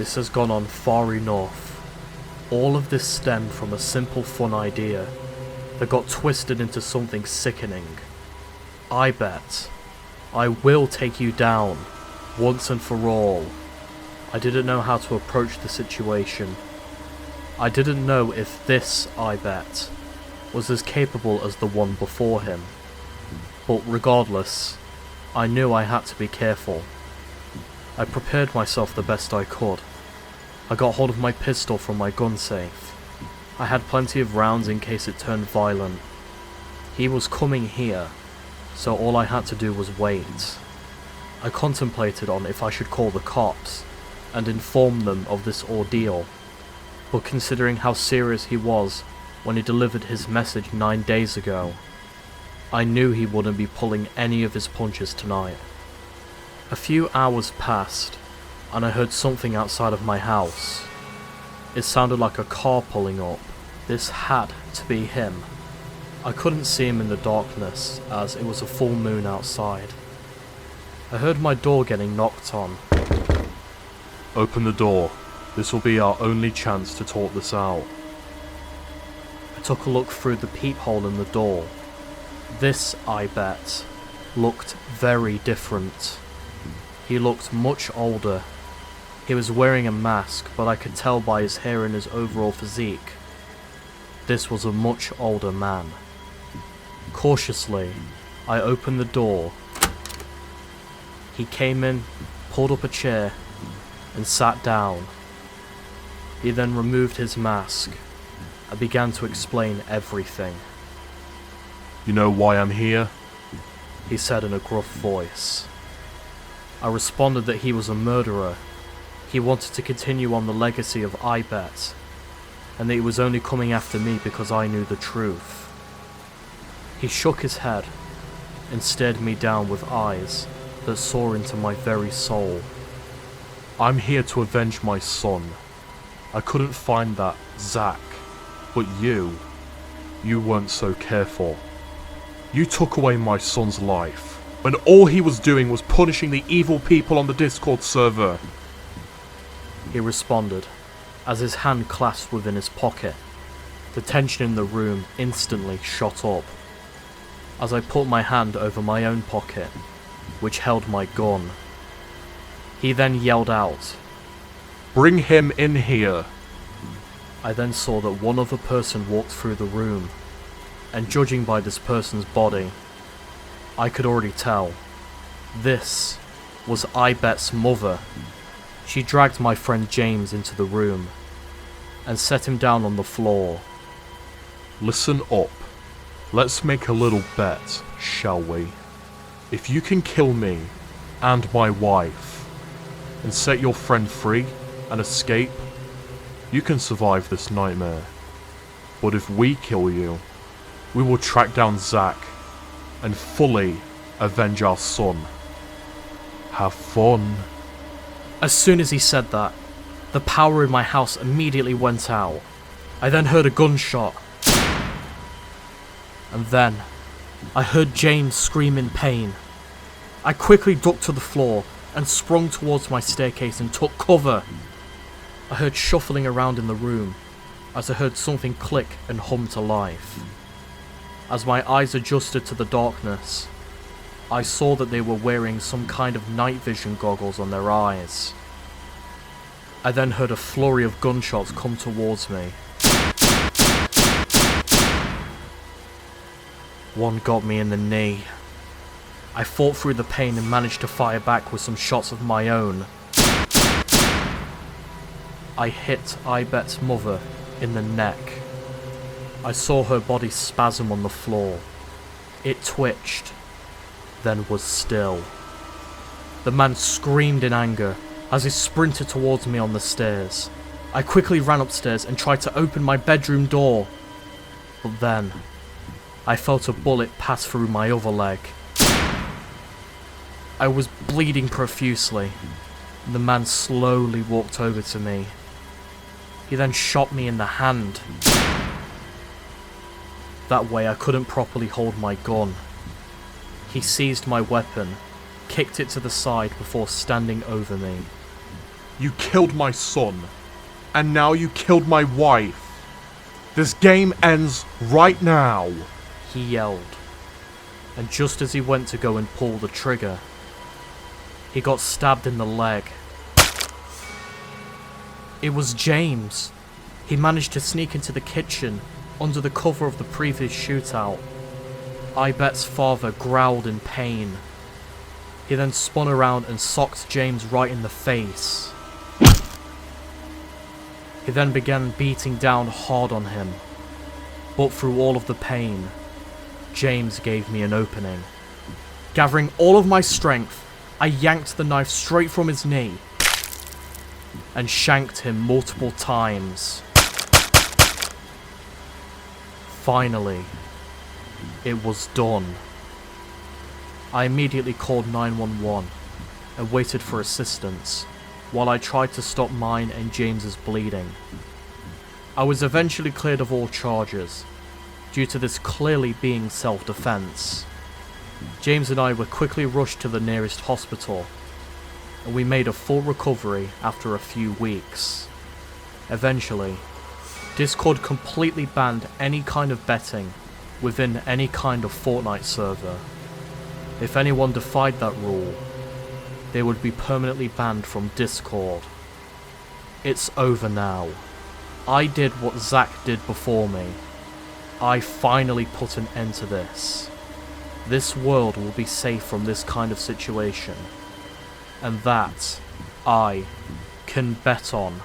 This has gone on far enough. All of this stemmed from a simple fun idea that got twisted into something sickening. I bet I will take you down, once and for all. I didn't know how to approach the situation. I didn't know if this I bet was as capable as the one before him. But regardless, I knew I had to be careful. I prepared myself the best I could. I got hold of my pistol from my gun safe. I had plenty of rounds in case it turned violent. He was coming here, so all I had to do was wait. I contemplated on if I should call the cops and inform them of this ordeal, but considering how serious he was when he delivered his message 9 days ago, I knew he wouldn't be pulling any of his punches tonight. A few hours passed, and I heard something outside of my house. It sounded like a car pulling up. This had to be him. I couldn't see him in the darkness, as it was a full moon outside. I heard my door getting knocked on. Open the door. This will be our only chance to talk this out. I took a look through the peephole in the door. This, I bet, looked very different. He looked much older. He was wearing a mask, but I could tell by his hair and his overall physique. This was a much older man. Cautiously, I opened the door. He came in, pulled up a chair, and sat down. He then removed his mask and began to explain everything. You know why I'm here? He said in a gruff voice. I responded that he was a murderer. He wanted to continue on the legacy of I Bet, and that he was only coming after me because I knew the truth. He shook his head and stared me down with eyes that saw into my very soul. I'm here to avenge my son. I couldn't find that Zach, but you weren't so careful. You took away my son's life, when all he was doing was punishing the evil people on the Discord server. He responded, as his hand clasped within his pocket. The tension in the room instantly shot up, as I put my hand over my own pocket, which held my gun. He then yelled out, "Bring him in here!" I then saw that one other person walked through the room, and judging by this person's body, I could already tell. This was I Bet's mother. She dragged my friend James into the room, and set him down on the floor. Listen up. Let's make a little bet, shall we? If you can kill me and my wife, and set your friend free and escape, you can survive this nightmare. But if we kill you, we will track down Zach and fully avenge our son. Have fun. As soon as he said that, the power in my house immediately went out. I then heard a gunshot. And then, I heard James scream in pain. I quickly ducked to the floor and sprung towards my staircase and took cover. I heard shuffling around in the room, as I heard something click and hum to life. As my eyes adjusted to the darkness, I saw that they were wearing some kind of night vision goggles on their eyes. I then heard a flurry of gunshots come towards me. One got me in the knee. I fought through the pain and managed to fire back with some shots of my own. I hit I Bet's mother in the neck. I saw her body spasm on the floor. It twitched, then was still. The man screamed in anger as he sprinted towards me on the stairs. I quickly ran upstairs and tried to open my bedroom door. But then, I felt a bullet pass through my other leg. I was bleeding profusely. The man slowly walked over to me. He then shot me in the hand. That way I couldn't properly hold my gun. He seized my weapon, kicked it to the side before standing over me. You killed my son. And now you killed my wife. This game ends right now. He yelled. And just as he went to go and pull the trigger, he got stabbed in the leg. It was James. He managed to sneak into the kitchen under the cover of the previous shootout. I bet's father growled in pain. He then spun around and socked James right in the face. He then began beating down hard on him. But through all of the pain, James gave me an opening. Gathering all of my strength, I yanked the knife straight from his knee and shanked him multiple times. Finally, it was done. I immediately called 911 and waited for assistance while I tried to stop mine and James's bleeding. I was eventually cleared of all charges due to this clearly being self-defense. James and I were quickly rushed to the nearest hospital, and we made a full recovery after a few weeks. Eventually, Discord completely banned any kind of betting within any kind of Fortnite server. If anyone defied that rule, they would be permanently banned from Discord. It's over now. I did what Zach did before me. I finally put an end to this. This world will be safe from this kind of situation. And that, I can bet on.